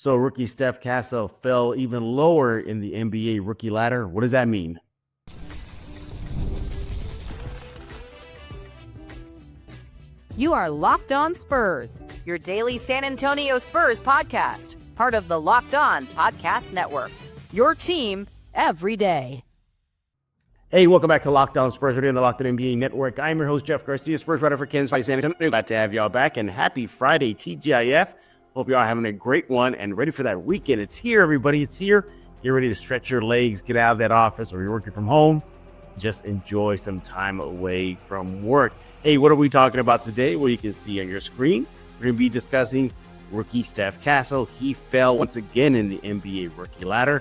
So rookie Steph Castle fell even lower in the NBA rookie ladder. What does that mean? You are Locked On Spurs, your daily San Antonio Spurs podcast, part of the Locked On Podcast Network, your team every day. Hey, welcome back to Locked On Spurs. We're doing the Locked On NBA Network. I'm your host, Jeff Garcia, Spurs writer for Kansas City, San Antonio. Glad to have y'all back, and happy Friday, TGIF. Hope y'all are having a great one and ready for that weekend. It's here, everybody. It's here. Get ready to stretch your legs, get out of that office, or you're working from home. Just enjoy some time away from work. Hey, what are we talking about today? Well, you can see on your screen, we're going to be discussing rookie Steph Castle. He fell once again in the NBA rookie ladder.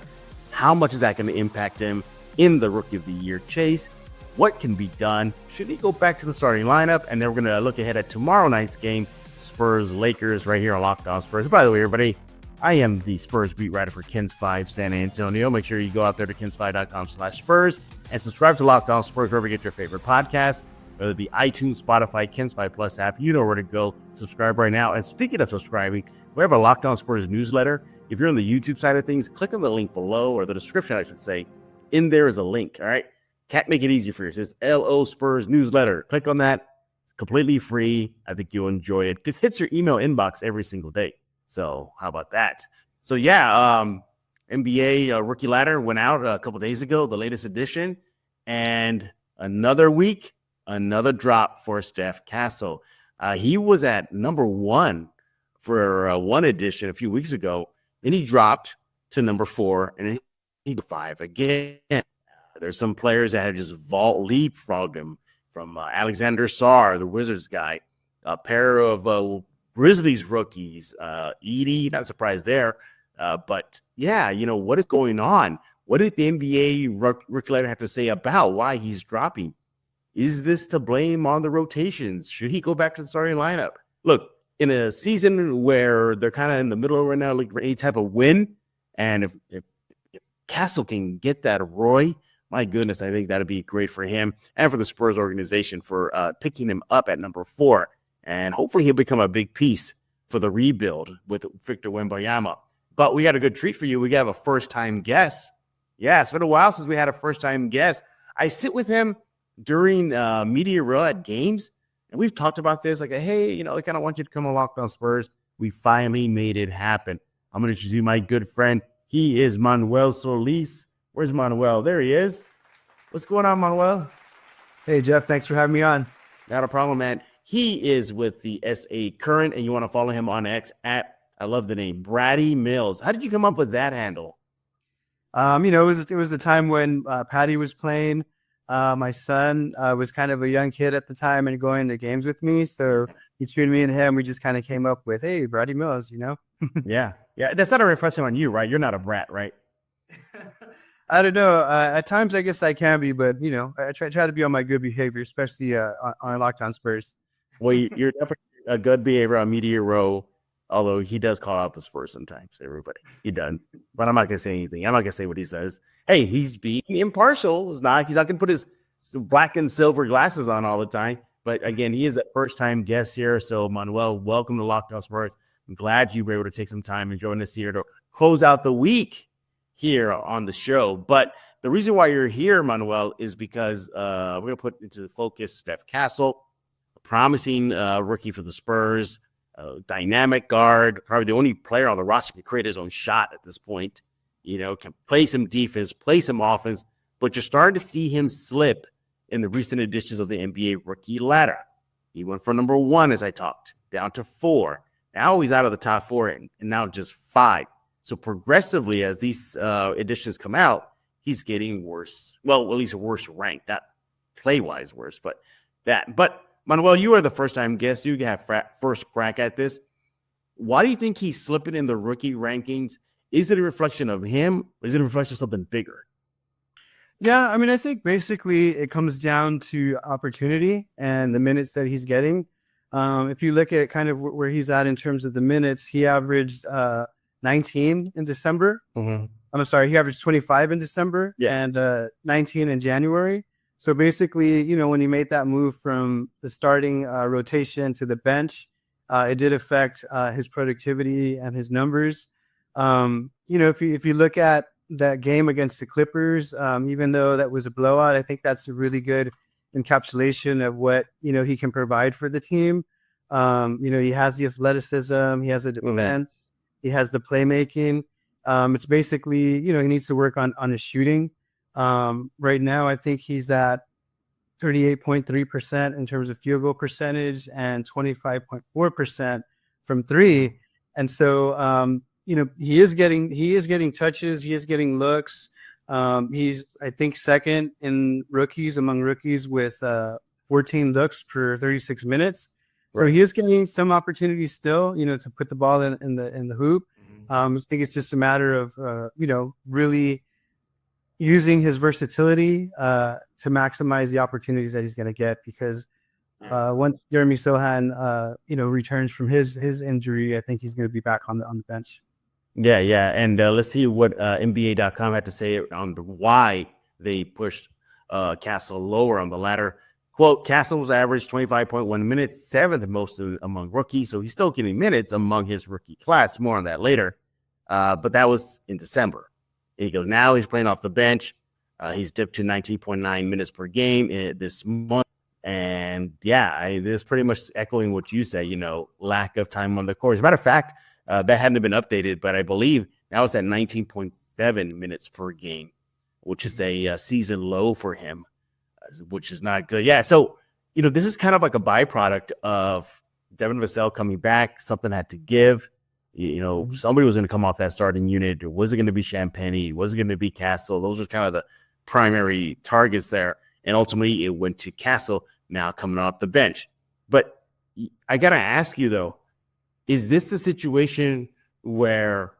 How much is that going to impact him in the Rookie of the Year chase? What can be done? Should he go back to the starting lineup? And then we're going to look ahead at tomorrow night's game, Spurs-Lakers, right here on Locked On Spurs. By the way, everybody, I am the Spurs beat writer for Kens 5 San Antonio. Make sure you go out there to kens5.com/Spurs and subscribe to Locked On Spurs wherever you get your favorite podcasts, whether it be iTunes, Spotify, Kens 5 Plus app. You know where to go. Subscribe right now. And speaking of subscribing, we have a Locked On Spurs newsletter. If you're on the YouTube side of things, click on the link below, or the description, I should say. In there is a link, all right? Can't make it easy for you. It says LO Spurs newsletter. Click on that. It's completely free. I think you'll enjoy it. It hits your email inbox every single day. So how about that? So yeah, NBA rookie ladder went out a couple days ago, the latest edition, and another week, another drop for Steph Castle. He was at number 1 for one edition a few weeks ago. Then he dropped to number 4, and he 5 again. There's some players that have just leapfrogged him, from Alexander Sarr, the Wizards guy, a pair of Grizzlies rookies, Edie, not surprised there. But yeah, what is going on? What did the NBA rookie ladder have to say about why he's dropping? Is this to blame on the rotations? Should he go back to the starting lineup? Look, in a season where they're kind of in the middle right now, looking for any type of win, and if Castle can get that Roy, my goodness, I think that'd be great for him and for the Spurs organization for picking him up at number 4. And hopefully he'll become a big piece for the rebuild with Victor Wembanyama. But we got a good treat for you. We got a first-time guest. Yeah, it's been a while since we had a first-time guest. I sit with him during media row at games, and we've talked about this. Like, hey, I kind of want you to come on Locked On Spurs. We finally made it happen. I'm going to introduce you my good friend. He is Manuel Solis. Where's Manuel? There he is. What's going on, Manuel? Hey, Jeff. Thanks for having me on. Not a problem, man. He is with the SA Current, and you want to follow him on X at, I love the name, Brady Mills. How did you come up with that handle? It was the time when Patty was playing. My son was kind of a young kid at the time and going to games with me. So between me and him, we just kind of came up with, hey, Brady Mills, Yeah. That's not a reflection on you, right? You're not a brat, right? I don't know. At times, I guess I can be, but, I try to be on my good behavior, especially on Locked On Spurs. Well, you're definitely a good behavior on Media Row, although he does call out the Spurs sometimes, everybody. He does. But I'm not going to say anything. I'm not going to say what he says. Hey, he's being impartial. He's not going to put his black and silver glasses on all the time. But, again, he is a first-time guest here. So, Manuel, welcome to Locked On Spurs. I'm glad you were able to take some time and join us here to close out the week here on the show. But the reason why you're here, Manuel, is because we're going to put into focus Steph Castle, a promising rookie for the Spurs, dynamic guard, probably the only player on the roster who can create his own shot at this point. Can play some defense, play some offense, but you're starting to see him slip in the recent editions of the NBA rookie ladder. He went from number 1, as I talked, down to 4. Now he's out of the top 4 and now just 5. So progressively, as these editions come out, he's getting worse. Well, at least worse ranked, not play-wise worse, but that. But Manuel, you are the first-time guest. You have first crack at this. Why do you think he's slipping in the rookie rankings? Is it a reflection of him, or is it a reflection of something bigger? Yeah, I think basically it comes down to opportunity and the minutes that he's getting. If you look at kind of where he's at in terms of the minutes, he averaged 19 in December. Mm-hmm. I'm sorry, he averaged 25 in December and 19 in January. So basically, when he made that move from the starting rotation to the bench, it did affect his productivity and his numbers. If you look at that game against the Clippers, even though that was a blowout, I think that's a really good encapsulation of what he can provide for the team. He has the athleticism, he has the defense, he has the playmaking. It's basically he needs to work on his shooting. Right now, I think he's at 38.3% in terms of field goal percentage and 25.4% from three. And so, he is getting touches. He is getting looks. He's, I think, second among rookies with 14 looks per 36 minutes. Right. So he is getting some opportunities still, to put the ball in the hoop. I think it's just a matter of, really using his versatility to maximize the opportunities that he's going to get, because once Jeremy Sohan, returns from his injury, I think he's going to be back on the bench. Yeah. And let's see what NBA.com had to say on why they pushed Castle lower on the ladder. Quote, Castle's averaged 25.1 minutes, seventh most among rookies, so he's still getting minutes among his rookie class. More on that later. But that was in December. He goes, now he's playing off the bench. He's dipped to 19.9 minutes per game this month. And yeah, this is pretty much echoing what you say, lack of time on the court. As a matter of fact, that hadn't been updated, but I believe now it's at 19.7 minutes per game, which is a season low for him, which is not good. Yeah, so, this is kind of like a byproduct of Devin Vassell coming back. Something had to give. Somebody was going to come off that starting unit. Was it going to be Champagny? Was it going to be Castle? Those are kind of the primary targets there. And ultimately, it went to Castle now coming off the bench. But I got to ask you, though, is this a situation where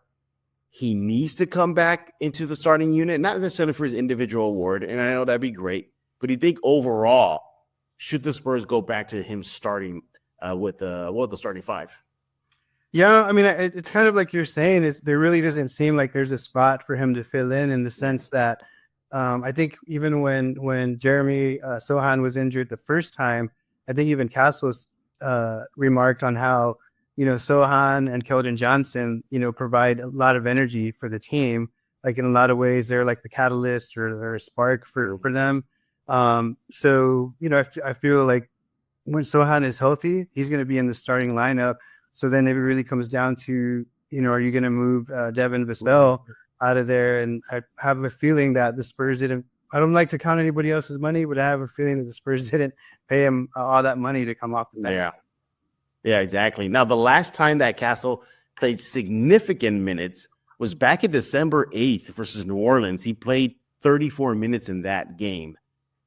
he needs to come back into the starting unit? Not necessarily for his individual award, and I know that'd be great. But do you think overall, should the Spurs go back to him starting with the starting five? Yeah, I mean, it's kind of like you're saying, there really doesn't seem like there's a spot for him to fill in the sense that I think even when Jeremy Sohan was injured the first time, I think even Castle remarked on how, Sohan and Keldon Johnson, provide a lot of energy for the team. Like in a lot of ways, they're like the catalyst or they're a spark for them. So, I feel like when Sohan is healthy, he's going to be in the starting lineup. So then it really comes down to, are you going to move Devin Vassell out of there? And I have a feeling that the Spurs didn't. I don't like to count anybody else's money, but I have a feeling that the Spurs didn't pay him all that money to come off the bench. Yeah, exactly. Now, the last time that Castle played significant minutes was back in December 8th versus New Orleans. He played 34 minutes in that game.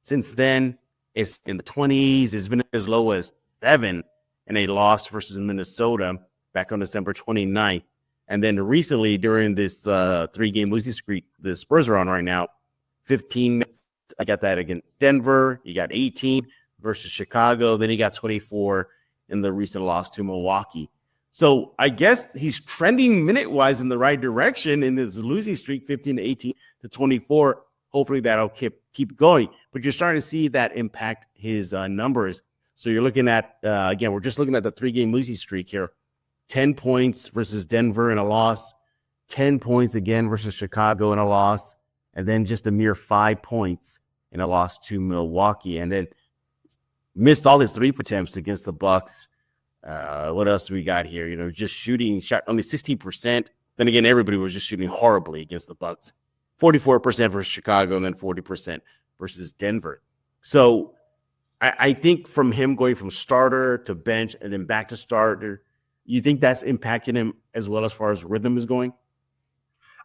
Since then, it's in the 20s. It's been as low as 7 in a loss versus Minnesota back on December 29th. And then recently, during this 3-game losing streak the Spurs are on right now, 15 minutes. I got that against Denver. You got 18 versus Chicago. Then he got 24 in the recent loss to Milwaukee. So I guess he's trending minute-wise in the right direction in this losing streak, 15 to 18 to 24. Hopefully that'll keep going. But you're starting to see that impact his numbers. So you're looking at, again, we're just looking at the 3-game losing streak here. 10 points versus Denver in a loss. 10 points again versus Chicago in a loss. And then just a mere 5 points in a loss to Milwaukee. And then missed all his 3 attempts against the Bucks. What else do we got here? Just shot only 16%. Then again, everybody was just shooting horribly against the Bucks. 44% versus Chicago and then 40% versus Denver. So I think from him going from starter to bench and then back to starter, you think that's impacting him as well as far as rhythm is going?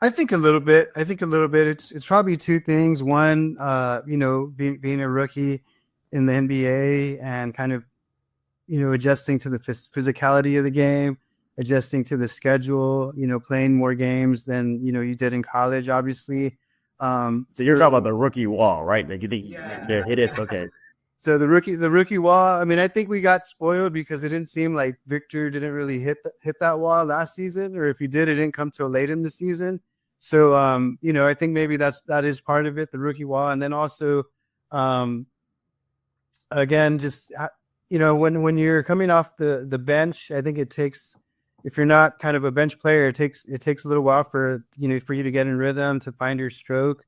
I think a little bit. It's probably 2 things. One, being a rookie in the NBA and kind of, adjusting to the physicality of the game, adjusting to the schedule, playing more games than, you did in college, obviously. So you're talking about the rookie wall, right? Like you think hit us, okay. So the rookie wall, I mean, I think we got spoiled because it didn't seem like Victor didn't really hit that wall last season, or if he did, it didn't come till late in the season. So, I think maybe that is part of it, the rookie wall. And then also, again, just, when you're coming off the bench, I think it takes if you're not kind of a bench player, it takes a little while for you to get in rhythm, to find your stroke.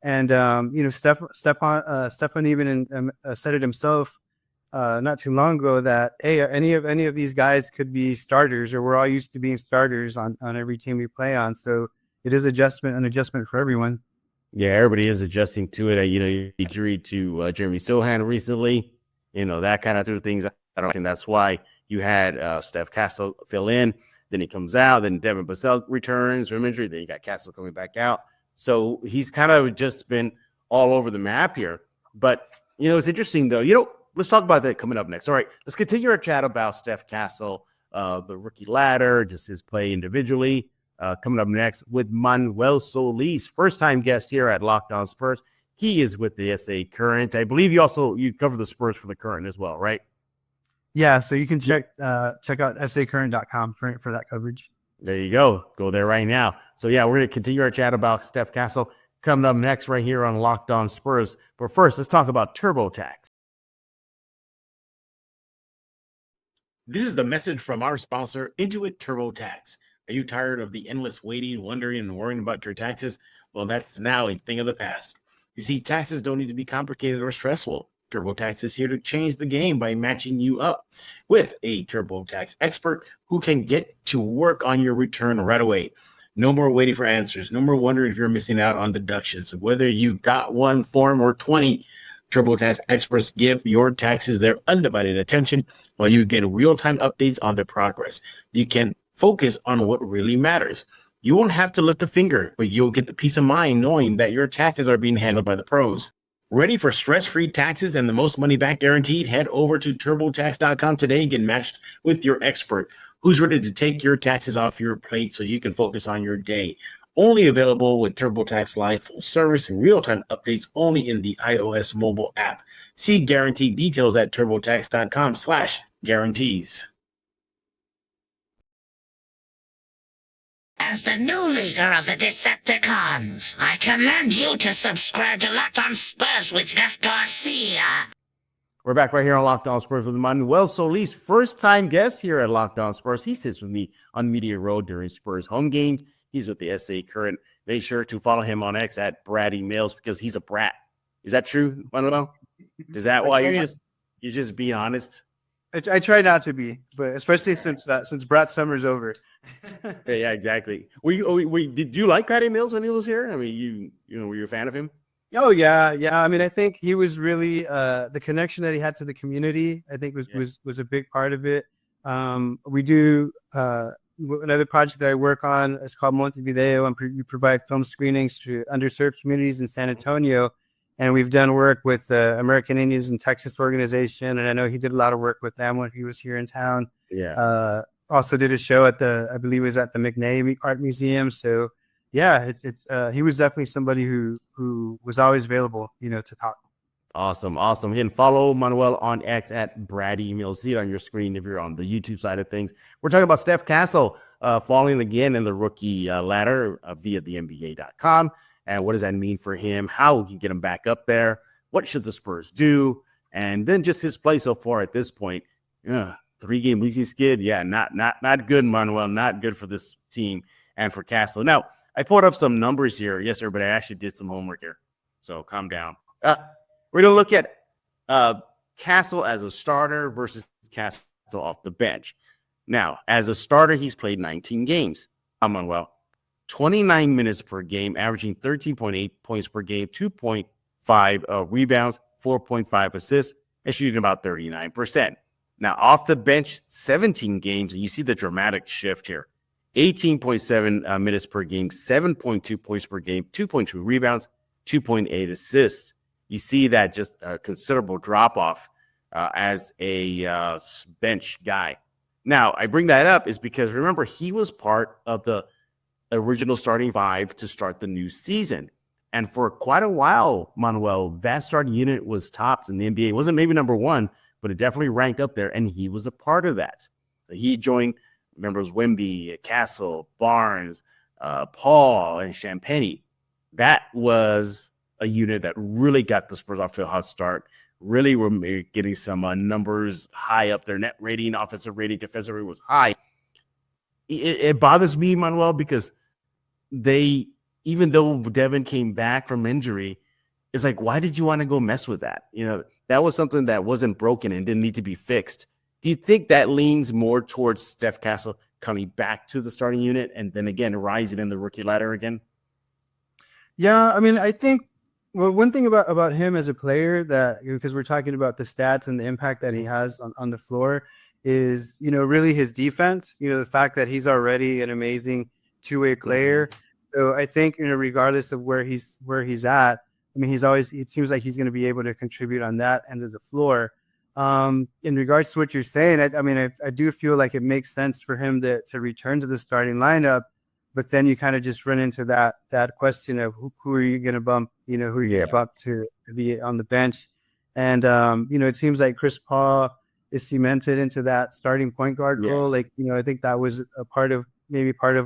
And Stephon even said it himself not too long ago that, hey, any of these guys could be starters, or we're all used to being starters on every team we play on. So it is an adjustment for everyone. Yeah, everybody is adjusting to it. You injury to Jeremy Sohan recently, that kind of threw things. I don't think that's why you had Steph Castle fill in. Then he comes out. Then Devin Vassell returns from injury. Then you got Castle coming back out. So he's kind of just been all over the map here. But, it's interesting, though. Let's talk about that coming up next. All right, let's continue our chat about Steph Castle, the rookie ladder, just his play individually. Coming up next with Manuel Solis, first-time guest here at Locked On Spurs. He is with the SA Current. I believe you cover the Spurs for the Current as well, right? Yeah, so you can check out sacurrent.com for that coverage. There you go. Go there right now. So, yeah, we're going to continue our chat about Steph Castle coming up next right here on Locked On Spurs. But first, let's talk about TurboTax. This is the message from our sponsor, Intuit TurboTax. Are you tired of the endless waiting, wondering, and worrying about your taxes? Well, that's now a thing of the past. You see, taxes don't need to be complicated or stressful. TurboTax is here to change the game by matching you up with a TurboTax expert who can get to work on your return right away. No more waiting for answers. No more wondering if you're missing out on deductions. Whether you got one form or 20, TurboTax experts give your taxes their undivided attention while you get real-time updates on their progress. You can focus on what really matters. You won't have to lift a finger, but you'll get the peace of mind knowing that your taxes are being handled by the pros. Ready for stress-free taxes and the most money back guaranteed? Head over to TurboTax.com today and get matched with your expert who's ready to take your taxes off your plate so you can focus on your day. Only available with TurboTax Live full service and real-time updates only in the iOS mobile app. See guarantee details at TurboTax.com/guarantees. As the new leader of the Decepticons, I command you to subscribe to Locked On Spurs with Jeff Garcia. We're back right here on Locked On Spurs with Manuel Solis, first-time guest here at Locked On Spurs. He sits with me on Media Road during Spurs home games. He's with the SA Current. Make sure to follow him on X at Brady Mills because he's a brat. Is that true, Manuel? Is that why you're just being honest? I try not to be, but especially since Brad Summer's over. Yeah, exactly. Did you like Patty Mills when he was here? I mean, were you a fan of him? Oh yeah. I mean, I think he was really the connection that he had to the community. I think was a big part of it. We do another project that I work on. It's called Montevideo, and we provide film screenings to underserved communities in San Antonio. And we've done work with the American Indians in Texas organization, and I know he did a lot of work with them when he was here in town. Yeah. Also did a show at I believe it was at the McNay Art Museum. So yeah, he was definitely somebody who was always available, to talk. Awesome. You can follow Manuel on X at Brady Mills. See it on your screen if you're on the YouTube side of things. We're talking about Steph Castle falling again in the rookie ladder via the NBA.com. And what does that mean for him? How we can get him back up there? What should the Spurs do? And then just his play so far at this point. 3-game losing skid. Yeah, not good, Manuel. Not good for this team and for Castle. Now, I pulled up some numbers here. Yes, sir, but I actually did some homework here. So calm down. We're going to look at Castle as a starter versus Castle off the bench. Now, as a starter, he's played 19 games. Manuel. 29 minutes per game, averaging 13.8 points per game, 2.5 rebounds, 4.5 assists, and shooting about 39%. Now, off the bench, 17 games, and you see the dramatic shift here. 18.7 minutes per game, 7.2 points per game, 2.2 rebounds, 2.8 assists. You see that just a considerable drop-off as a bench guy. Now, I bring that up is because, remember, he was part of the original starting 5 to start the new season. And for quite a while, Manuel, that starting unit was tops in the NBA. It wasn't maybe number 1, but it definitely ranked up there, and he was a part of that. He joined members Wemby, Castle, Barnes, Paul, and Champagnie. That was a unit that really got the Spurs off to a hot start. Really were getting some numbers high up. Their net rating, offensive rating, defensive rating was high. it bothers me, Manuel, because they, even though Devin came back from injury, it's like, why did you want to go mess with that? That was something that wasn't broken and didn't need to be fixed. Do you think that leans more towards Steph Castle coming back to the starting unit and then again rising in the rookie ladder again? Yeah, I mean, I think one thing about him as a player, that because we're talking about the stats and the impact that he has on the floor, is really his defense. The fact that he's already an amazing two-way player. So I think regardless of where he's at, I mean, it seems like he's going to be able to contribute on that end of the floor. In regards to what you're saying, I do feel like it makes sense for him to return to the starting lineup. But then you kind of just run into that question of who are you going to bump, who are you going to bump to be on the bench. And, it seems like Chris Paul is cemented into that starting point guard role. Like, I think that was part of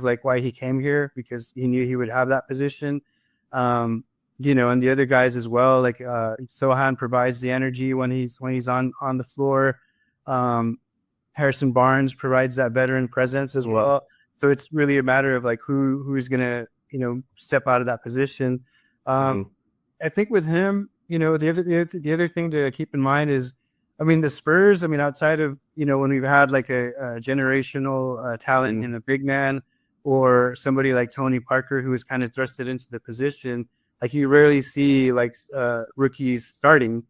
like why he came here, because he knew he would have that position. And the other guys as well, like Sohan provides the energy when he's on the floor. Harrison Barnes provides that veteran presence as well. So it's really a matter of like who's gonna step out of that position. I think with him, the other thing to keep in mind is, I mean, the Spurs. I mean, outside of when we've had like a generational talent in a big man, or somebody like Tony Parker who is kind of thrusted into the position, like you rarely see like rookies starting.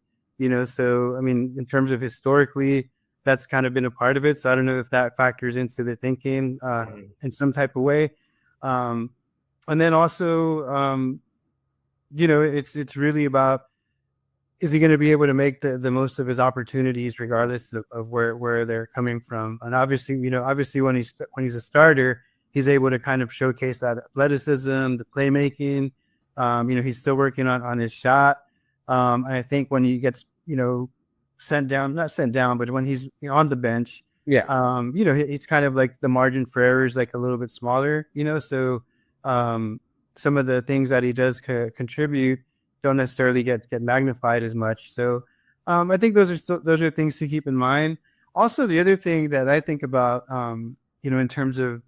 So I mean, in terms of historically, that's kind of been a part of it. So I don't know if that factors into the thinking in some type of way. And then also, it's really about, is he going to be able to make the most of his opportunities regardless of where they're coming from? And obviously, when he's a starter, he's able to kind of showcase that athleticism, the playmaking. He's still working on his shot. And I think when he gets, not sent down, but when he's on the bench, it's kind of like the margin for error is like a little bit smaller, so some of the things that he does contribute don't necessarily get magnified as much. So I think those are things to keep in mind. Also, the other thing that I think about, in terms of,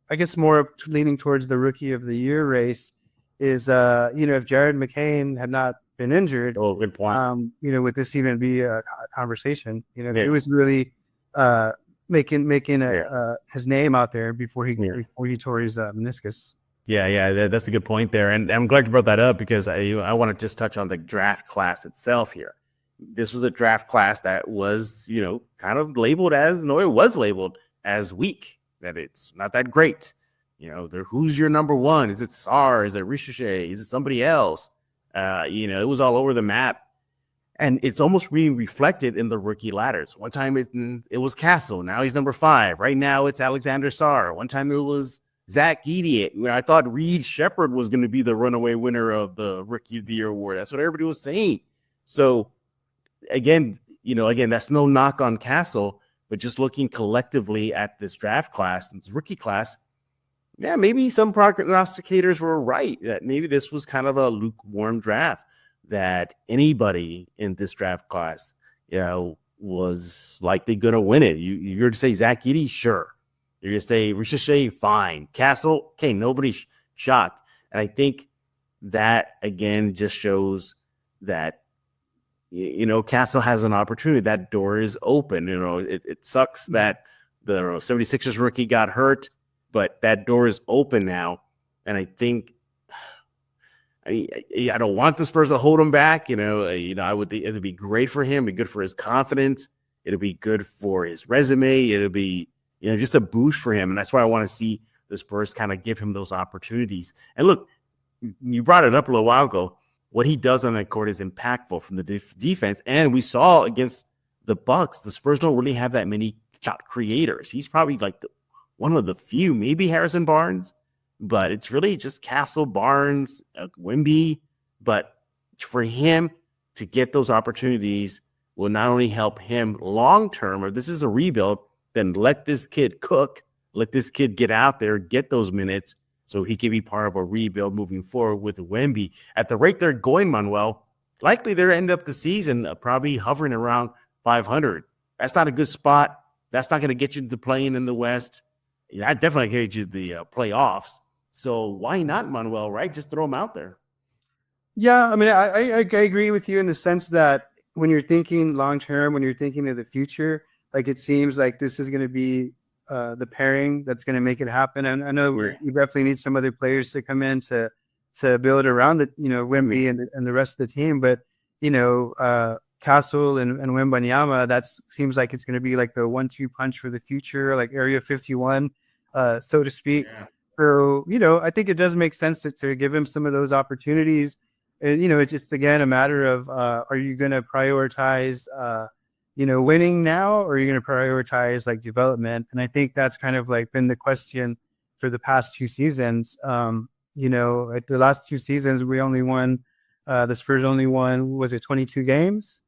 I guess, more of leaning towards the rookie of the year race is, if Jared McCain had not been injured. Oh, good point. Would this even be a conversation? It was really making his name out there before he tore his meniscus. Yeah, that's a good point there, and I'm glad you brought that up, because I want to just touch on the draft class itself here. This was a draft class that was kind of labeled as it was labeled as weak, that it's not that great. Who's your number one? Is it Sarr? Is it Ricochet? Is it somebody else? It was all over the map, and it's almost being reflected in the rookie ladders. One time it was Castle. Now he's number 5. Right now it's Alexander Sarr. One time it was Zach Edey. I thought Reed Shepherd was going to be the runaway winner of the Rookie of the Year award. That's what everybody was saying. So again, that's no knock on Castle, but just looking collectively at this draft class, this rookie class, yeah, maybe some prognosticators were right that maybe this was kind of a lukewarm draft, that anybody in this draft class, was likely going to win it. You're going to say Zach Edey? Sure. You're going to say Ricochet? Fine. Castle? Okay, nobody's shocked. And I think that, again, just shows that, Castle has an opportunity. That door is open. It sucks that the 76ers rookie got hurt, but that door is open now. And I think, I don't want the Spurs to hold him back. It'd be great for him. It'd be good for his confidence. It'll be good for his resume. It'll be, just a boost for him. And that's why I want to see the Spurs kind of give him those opportunities. And look, you brought it up a little while ago. What he does on that court is impactful from the defense. And we saw against the Bucks, the Spurs don't really have that many shot creators. He's probably like one of the few, maybe Harrison Barnes, but it's really just Castle, Barnes, Wemby. But for him to get those opportunities will not only help him long-term, or this is a rebuild, then let this kid cook, let this kid get out there, get those minutes, so he can be part of a rebuild moving forward with Wemby. At the rate they're going, Manuel, likely they'll end up the season probably hovering around 500. That's not a good spot. That's not going to get you to playing in the West. that definitely gave you the playoffs. So why not Manuel, right? Just throw him out there. Yeah, I mean, I agree with you in the sense that when you're thinking long term, when you're thinking of the future, like it seems like this is going to be the pairing that's going to make it happen. And I know you definitely need some other players to come in to build around the Wemby and the rest of the team. But Castle and Wembanyama, that seems like it's going to be like the 1-2 punch for the future, like Area 51, so to speak. Yeah. So I think it does make sense to give him some of those opportunities. And, it's just, again, a matter of, are you going to prioritize, winning now, or are you going to prioritize like development? And I think that's kind of like been the question for the past 2 seasons. Like the last 2 seasons, we only won, the Spurs only won, was it 22 games?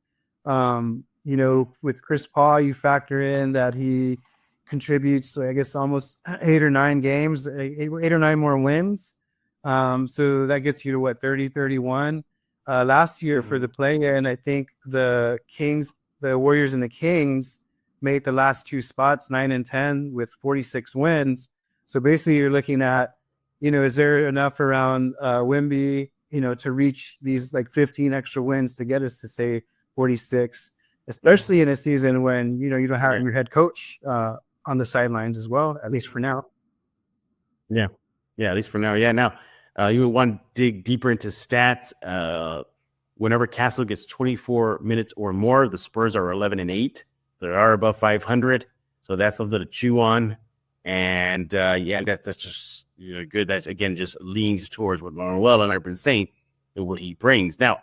With Chris Paul, you factor in that he contributes, I guess, almost 8 or 9 games, 8 or 9 more wins. So that gets you to what, 30, 31. Last year for the play-in, I think the Warriors and the Kings made the last 2 spots, 9 and 10 with 46 wins. So basically you're looking at, is there enough around Wemby, to reach these like 15 extra wins to get us to say 46, especially in a season when, you don't have your head coach on the sidelines as well, at least for now. Yeah. Yeah, at least for now. Yeah. Now, you want to dig deeper into stats. Whenever Castle gets 24 minutes or more, the Spurs are 11-8. They are above 500. So that's something to chew on. And that's just good. That, again, just leans towards what Manuel and I have been saying and what he brings. Now,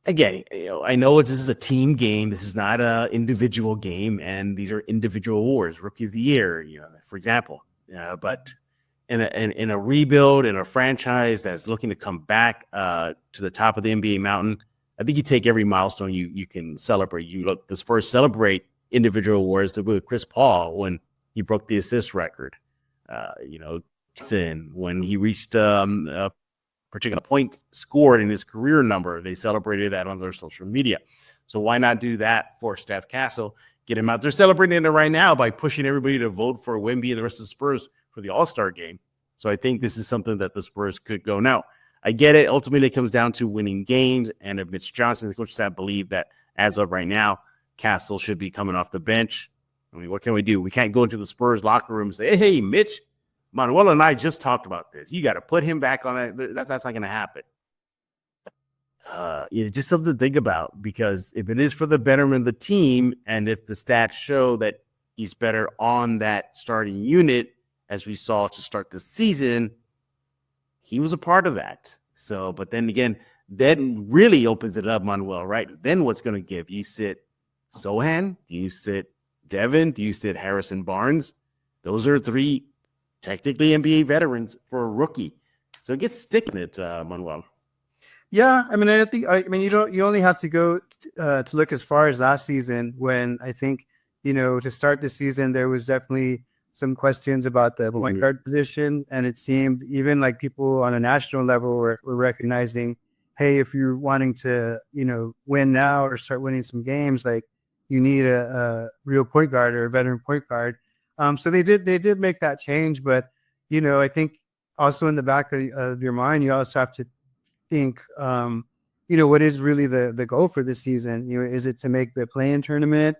again, I know this is a team game. This is not an individual game. And these are individual awards, Rookie of the Year, for example. But in a rebuild, in a franchise that's looking to come back to the top of the NBA mountain, I think you take every milestone you can celebrate. The Spurs celebrate individual awards with Chris Paul when he broke the assist record. When he reached a particular point scored in his career number, they celebrated that on their social media. So why not do that for Steph Castle? Get him out. They're celebrating it right now by pushing everybody to vote for Wemby and the rest of the Spurs for the All-Star game. So I think this is something that the Spurs could go. Now, I get it. Ultimately, it comes down to winning games. And if Mitch Johnson, the coach staff, believe that as of right now, Castle should be coming off the bench. I mean, what can we do? We can't go into the Spurs locker room and say, hey, Mitch, Manuel and I just talked about this. You got to put him back on that. That's not going to happen. Just something to think about, because if it is for the betterment of the team, and if the stats show that he's better on that starting unit, as we saw to start the season, he was a part of that. So, but then again, that really opens it up, Manuel, right? Then what's going to give? You sit Sohan? Do you sit Devin? Do you sit Harrison Barnes? Those are 3 technically NBA veterans for a rookie. So it gets sticking it, Manuel. Yeah, I mean, you only have to go to look as far as last season, when I think, to start the season, there was definitely some questions about the point guard position. And it seemed even like people on a national level were recognizing, hey, if you're wanting to, win now or start winning some games, like you need a real point guard or a veteran point guard. So they did make that change. But, I think also in the back of your mind, you also have to think, what is really the goal for this season? Is it to make the play-in tournament?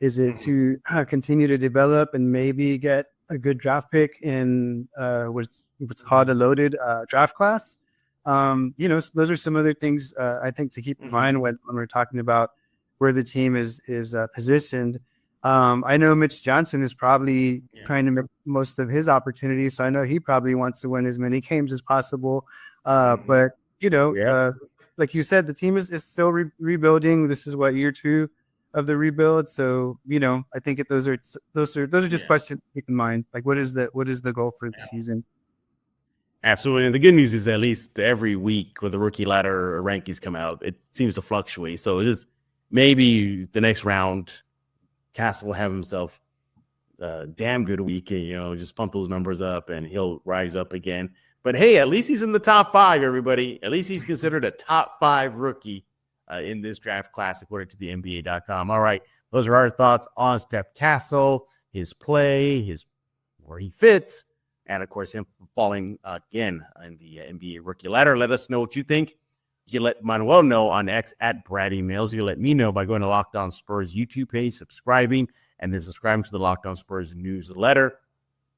Is it to continue to develop and maybe get a good draft pick in what's called a loaded draft class? Those are some other things I think to keep in mind when we're talking about where the team is positioned. I know Mitch Johnson is probably trying to make most of his opportunities, so I know he probably wants to win as many games as possible. But like you said, the team is still rebuilding. This is year 2 of the rebuild. So, I think those are just questions to keep in mind. Like, what is the goal for the season? Absolutely. And the good news is, at least every week when the rookie ladder rankings come out, it seems to fluctuate. So it is maybe the next round, Castle will have himself a damn good week, and, just pump those numbers up and he'll rise up again. But hey, at least he's in the top 5, everybody. At least he's considered a top 5 rookie in this draft class, according to the NBA.com. All right, those are our thoughts on Steph Castle, his play, his where he fits, and of course him falling again in the NBA rookie ladder. Let us know what you think. You let Manuel know on X at Brady Mills. You let me know by going to Locked On Spurs YouTube page, subscribing, and then subscribing to the Locked On Spurs newsletter.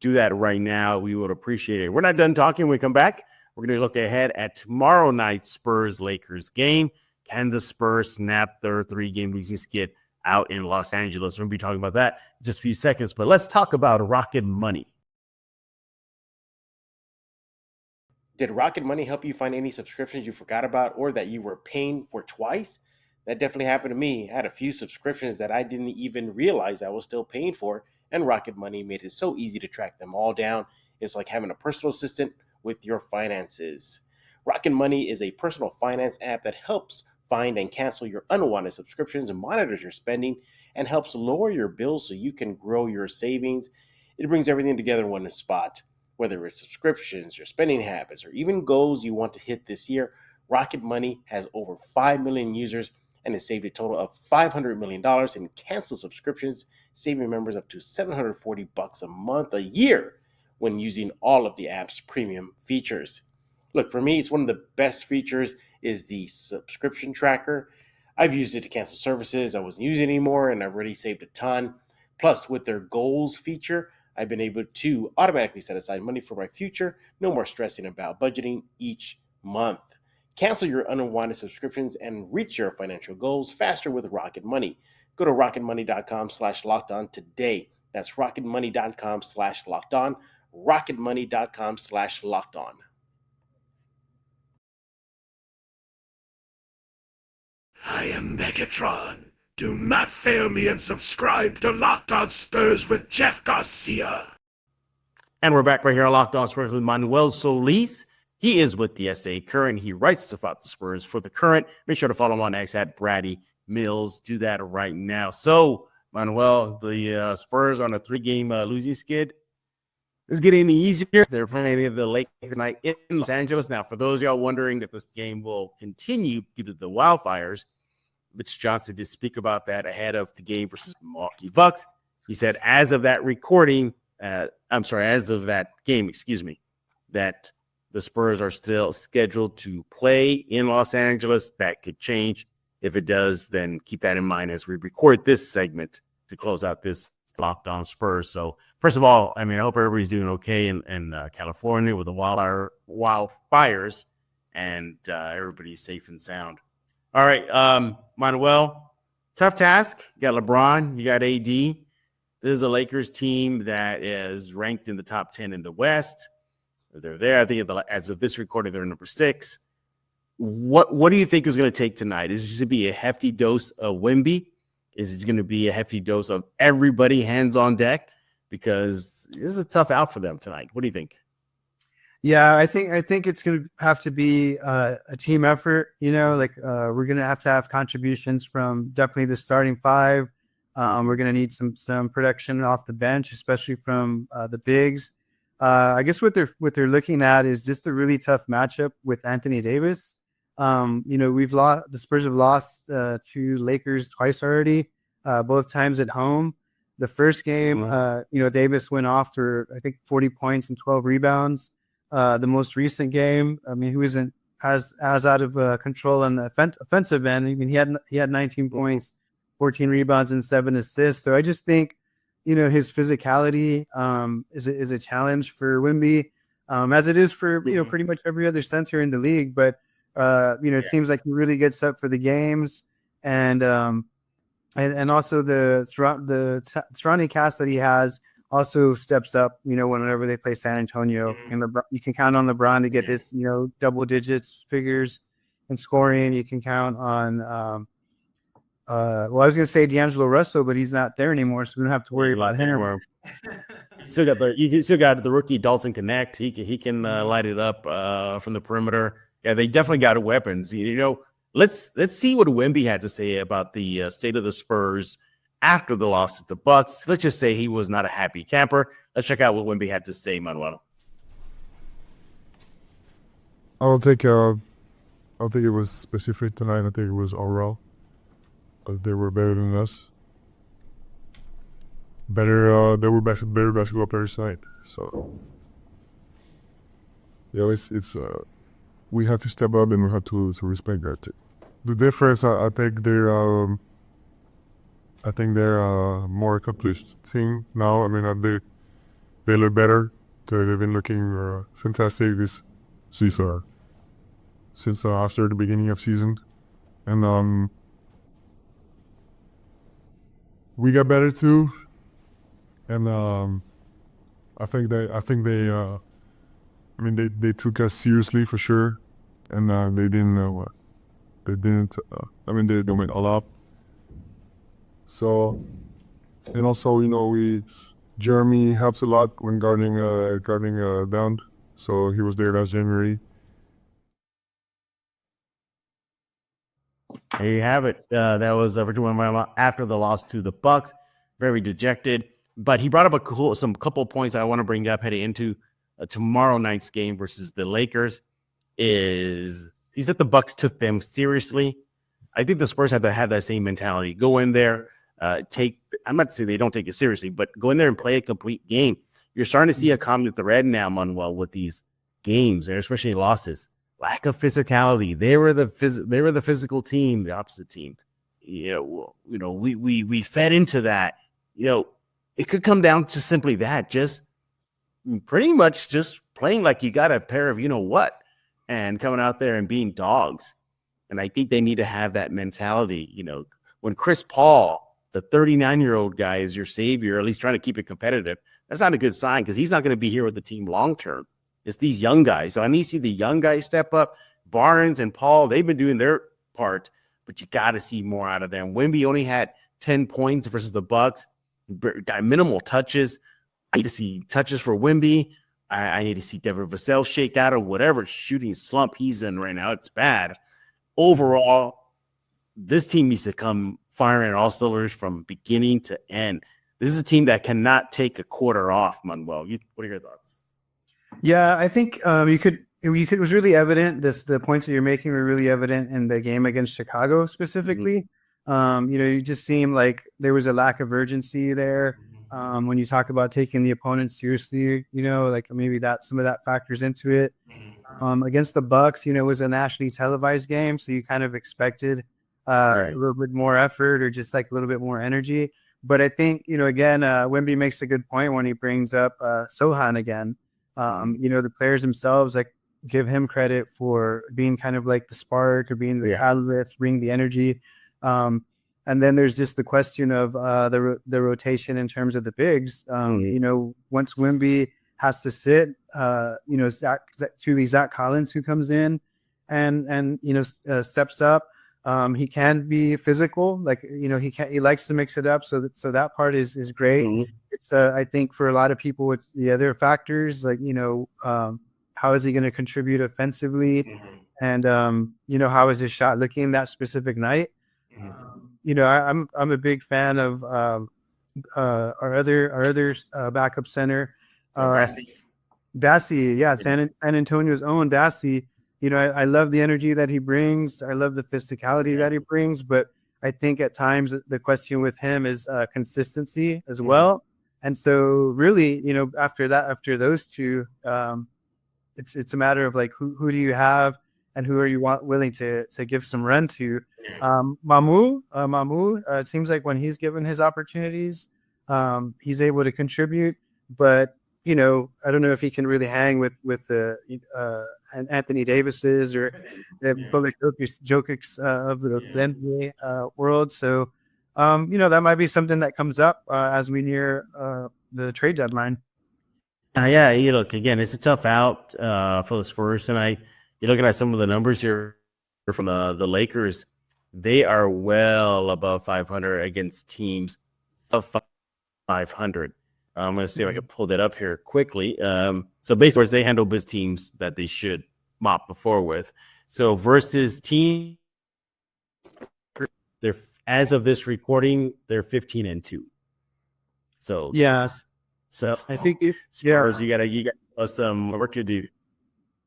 Do that right now. We would appreciate it. We're not done talking. When we come back, we're going to look ahead at tomorrow night's Spurs-Lakers game. Can the Spurs snap their 3-game losing skid out in Los Angeles? We're going to be talking about that in just a few seconds, but let's talk about Rocket Money. Did Rocket Money help you find any subscriptions you forgot about or that you were paying for twice? That definitely happened to me. I had a few subscriptions that I didn't even realize I was still paying for, and Rocket Money made it so easy to track them all down. It's like having a personal assistant with your finances. Rocket Money is a personal finance app that helps find and cancel your unwanted subscriptions and monitors your spending and helps lower your bills so you can grow your savings. It brings everything together in one spot. Whether it's subscriptions, your spending habits, or even goals you want to hit this year, Rocket Money has over 5 million users and has saved a total of $500 million in canceled subscriptions, saving members up to $740 a month a year when using all of the app's premium features. Look, for me, it's one of the best features is the subscription tracker. I've used it to cancel services I wasn't using anymore, and I've already saved a ton. Plus, with their goals feature, I've been able to automatically set aside money for my future. No more stressing about budgeting each month. Cancel your unwanted subscriptions and reach your financial goals faster with Rocket Money. Go to rocketmoney.com/lockedon today. That's rocketmoney.com/lockedon. rocketmoney.com/lockedon. I am Megatron. Do not fail me and subscribe to Locked On Spurs with Jeff Garcia. And we're back right here on Locked On Spurs with Manuel Solis. He is with the SA Current. He writes about the Spurs for the Current. Make sure to follow him on X at Brady Mills. Do that right now. So, Manuel, the Spurs on a 3-game losing skid. It's getting any easier. They're playing the Lakers tonight in Los Angeles. Now, for those of y'all wondering if this game will continue due to the wildfires, Mitch Johnson did speak about that ahead of the game versus Milwaukee Bucks. He said, as of that game, that the Spurs are still scheduled to play in Los Angeles. That could change. If it does, then keep that in mind as we record this segment to close out this Locked On Spurs. So, first of all, I hope everybody's doing okay in California with the wildfires, and everybody's safe and sound. All right, Manuel, tough task. You got LeBron, you got AD. This is a Lakers team that is ranked in the top 10 in the West. They're there. I think as of this recording, they're number 6. What do you think is going to take tonight? Is it just going to be a hefty dose of Wemby? Is it going to be a hefty dose of everybody hands on deck? Because this is a tough out for them tonight. What do you think? Yeah, I think it's going to have to be a team effort. We're going to have contributions from definitely the starting 5. We're going to need some production off the bench, especially from the bigs. I guess what they're looking at is just a really tough matchup with Anthony Davis. The Spurs have lost to Lakers twice already, both times at home. The first game, Davis went off for I think 40 points and 12 rebounds. The most recent game, he wasn't as out of control on the offensive end. He had 19 points, 14 rebounds, and 7 assists. So I just think, his physicality is a challenge for Wemby, as it is for pretty much every other center in the league. But it seems like he really gets up for the games, and also the surrounding cast that he has also steps up. Whenever they play San Antonio, and you can count on LeBron to get this double digits figures in scoring. You can count on I was going to say D'Angelo Russell, but he's not there anymore, so we don't have to worry about him. You still got the rookie Dalton Connect. He can light it up from the perimeter. Yeah, they definitely got weapons. Let's see what Wemby had to say about the state of the Spurs after the loss to the Bucks. Let's just say he was not a happy camper. Let's check out what Wemby had to say, Manuel. I don't think it was specific tonight. I think it was overall. They were better than us. better. There were better basketball players tonight. So yeah, it's we have to step up and we have to respect that. The difference, I think they're more accomplished team now. I mean, they look better. They've been looking fantastic this season since after the beginning of season, and we got better too. And I think they I mean they took us seriously for sure, and they didn't they didn't I mean they went all up. So, and also Jeremy helps a lot when guarding down. So he was there last January. There you have it. That was Victor Wembanyama after the loss to the Bucks. Very dejected, but he brought up some couple of points I want to bring up heading into tomorrow night's game versus the Lakers. He said the Bucks took them seriously. I think the Spurs have to have that same mentality. Go in there, I'm not saying they don't take it seriously, but go in there and play a complete game. You're starting to see a common thread now, Manuel, with these games, and especially losses. Lack of physicality. They were the physical team, the opposite team. We fed into that. It could come down to simply that, just pretty much just playing like you got a pair of what, and coming out there and being dogs. And I think they need to have that mentality. When Chris Paul, the 39-year-old guy, is your savior, or at least trying to keep it competitive, that's not a good sign because he's not going to be here with the team long term. It's these young guys. So I need to see the young guys step up. Barnes and Paul, they've been doing their part, but you got to see more out of them. Wemby only had 10 points versus the Bucks. Got minimal touches. I need to see touches for Wemby. I need to see Devin Vassell shake out of whatever shooting slump he's in right now. It's bad. Overall, this team needs to come firing all cylinders from beginning to end. This is a team that cannot take a quarter off, Manuel. What are your thoughts? Yeah, I think it was really evident. The points that you're making were really evident in the game against Chicago specifically. Mm-hmm. You just seemed like there was a lack of urgency there. When you talk about taking the opponent seriously, like maybe some of that factors into it. Against the Bucks, it was a nationally televised game, so you kind of expected a little bit more effort or just like a little bit more energy. But I think, again, Wemby makes a good point when he brings up Sohan again. The players themselves give him credit for being kind of like the spark or being the catalyst, bring the energy. And then there's just the question of the rotation in terms of the bigs. Once Wemby has to sit, Zach Collins, who comes in and steps up. He can be physical, he likes to mix it up. So that part is great. Mm-hmm. It's I think for a lot of people with the other factors, how is he going to contribute offensively? Mm-hmm. And how is his shot looking that specific night? Mm-hmm. I'm a big fan of our other backup center, Bassi. Yeah, San Antonio's own Bassi. I love the energy that he brings. I love the physicality that he brings. But I think at times the question with him is consistency as well. And so really, after those two, it's a matter of who do you have and who are you willing to give some run to. Mamu, it seems like when he's given his opportunities, he's able to contribute. But I don't know if he can really hang with Anthony Davis's or the Jokic of the NBA world. So, that might be something that comes up as we near the trade deadline. Look, again, it's a tough out for the Spurs tonight. You're looking at some of the numbers here from the Lakers. They are well above 500 against teams of 500. I'm going to see if I can pull that up here quickly. So basically, they handle biz teams that they should mop the floor with. So versus team, they're as of this recording, they're 15-2. So so I think Spurs, you got some work to do.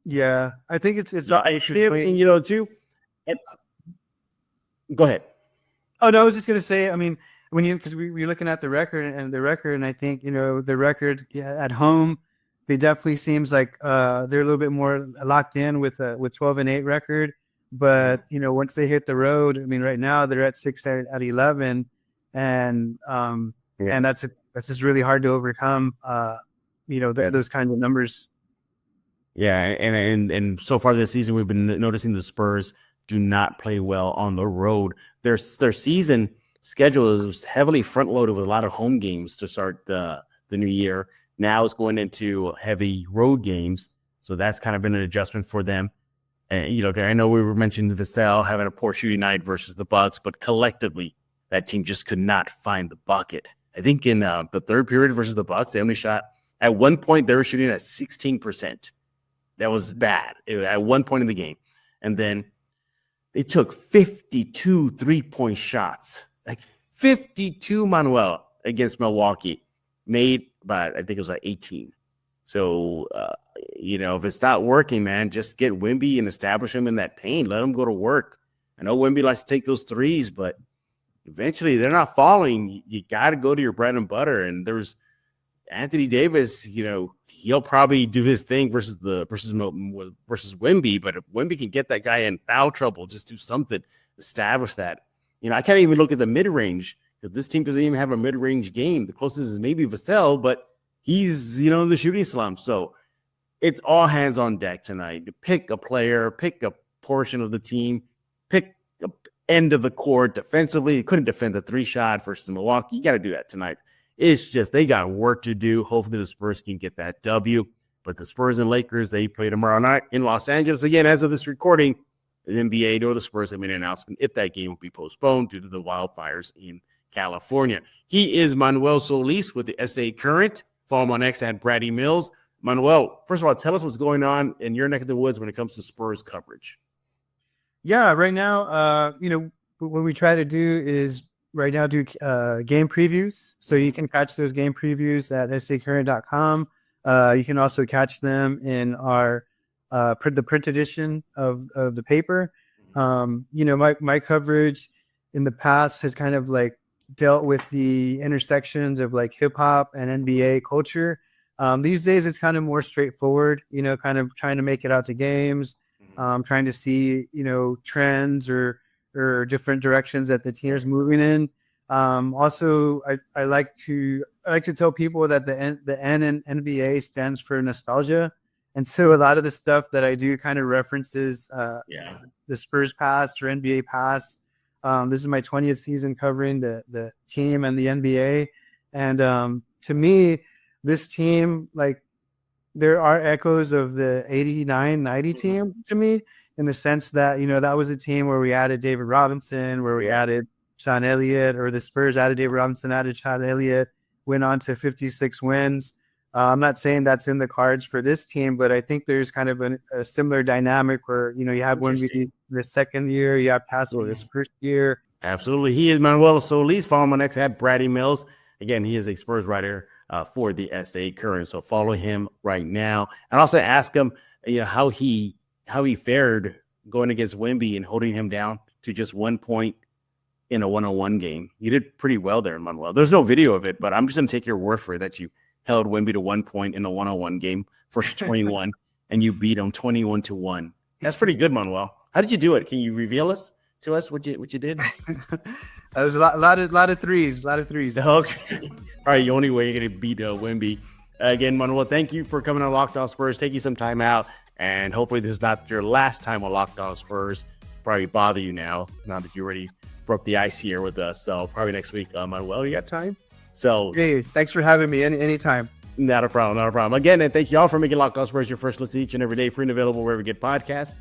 Yeah, I think it's too. And, go ahead. Oh no, I was just going to say. I mean, because we're looking at the record, and I think, the record at home, they definitely seems like they're a little bit more locked in with 12-8 record. But once they hit the road, I mean, right now they're at 6 at 11, and and that's just really hard to overcome. Those kinds of numbers. Yeah, and so far this season, we've been noticing the Spurs do not play well on the road. Their season schedule is heavily front loaded with a lot of home games to start the new year. Now it's going into heavy road games, so that's kind of been an adjustment for them. And I know we were mentioning Vassell having a poor shooting night versus the Bucks, but collectively that team just could not find the bucket. I think in the third period versus the Bucks, they only shot at one point they were shooting at 16%. That was bad at one point in the game, and then they took 52 3-point shots, like 52, Manuel, against Milwaukee, made by, I think it was like 18. So, if it's not working, man, just get Wemby and establish him in that paint. Let him go to work. I know Wemby likes to take those threes, but eventually they're not falling. You got to go to your bread and butter. And there's Anthony Davis, he'll probably do his thing versus Wemby, but if Wemby can get that guy in foul trouble, just do something, establish that. I can't even look at the mid-range because this team doesn't even have a mid-range game. The closest is maybe Vassell, but he's, in the shooting slump. So it's all hands on deck tonight. Pick a player, pick a portion of the team, pick the end of the court defensively. He couldn't defend the 3-shot versus Milwaukee. You got to do that tonight. It's just they got work to do. Hopefully the Spurs can get that W. But the Spurs and Lakers, they play tomorrow night in Los Angeles. Again, as of this recording, the NBA nor the Spurs have made an announcement if that game will be postponed due to the wildfires in California. He is Manuel Solis with the SA Current. Follow him on X at Brady Mills. Manuel, first of all, tell us what's going on in your neck of the woods when it comes to Spurs coverage. Yeah, right now, what we try to do is right now do game previews. So you can catch those game previews at sacurrent.com. You can also catch them in our the print edition of the paper. My coverage in the past has kind of like dealt with the intersections of like hip hop and NBA culture. These days it's kind of more straightforward, kind of trying to make it out to games, trying to see, trends or different directions that the team is moving in. Also, I like to tell people that the N in NBA stands for nostalgia. And so a lot of the stuff that I do kind of references the Spurs past or NBA past. This is my 20th season covering the team and the NBA. And to me, this team, like, there are echoes of the 89-90 team to me, in the sense that, that was a team where we added David Robinson, where we added Sean Elliott, or the Spurs added David Robinson, added Sean Elliott, went on to 56 wins. I'm not saying that's in the cards for this team, but I think there's kind of a similar dynamic where, you have Wemby the second year, you have Castle this first year. Absolutely. He is Manuel Solis. Follow him on X at Brady Mills. Again, he is a Spurs writer for the SA Current. So follow him right now. And also ask him, how he fared going against Wemby and holding him down to just 1 point in a one-on-one game. You did pretty well there, Manuel. There's no video of it, but I'm just going to take your word for it that you held Wemby to 1 point in a one-on-one game for 21, and you beat him 21-1. That's pretty good, Manuel. How did you do it? Can you reveal to us what you did? There's a lot of threes. Okay. All right, the only way you're going to beat Wemby. Again, Manuel, thank you for coming on Locked On Spurs, taking some time out, and hopefully this is not your last time on Locked On Spurs. Probably bother you now that you already broke the ice here with us. So probably next week, Manuel, you got time? So hey, thanks for having me anytime. Not a problem. Again, and thank you all for making Locked On Spurs your first listen each and every day, free and available wherever you get podcasts.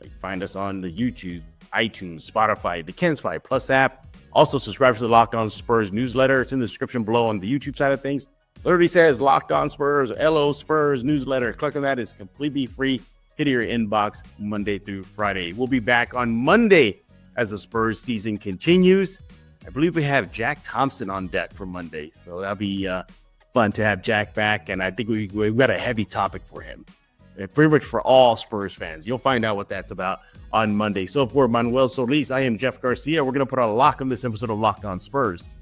You can find us on the YouTube, iTunes, Spotify, the KensFi Plus app. Also, subscribe to the Locked On Spurs newsletter. It's in the description below on the YouTube side of things. Literally says Locked On Spurs, LO Spurs newsletter. Click on that. It's completely free. Hit your inbox Monday through Friday. We'll be back on Monday as the Spurs season continues. I believe we have Jack Thompson on deck for Monday, so that'll be fun to have Jack back, and I think we've got a heavy topic for him. Pretty much for all Spurs fans. You'll find out what that's about on Monday. So for Manuel Solis, I am Jeff Garcia. We're going to put a lock on this episode of Locked On Spurs.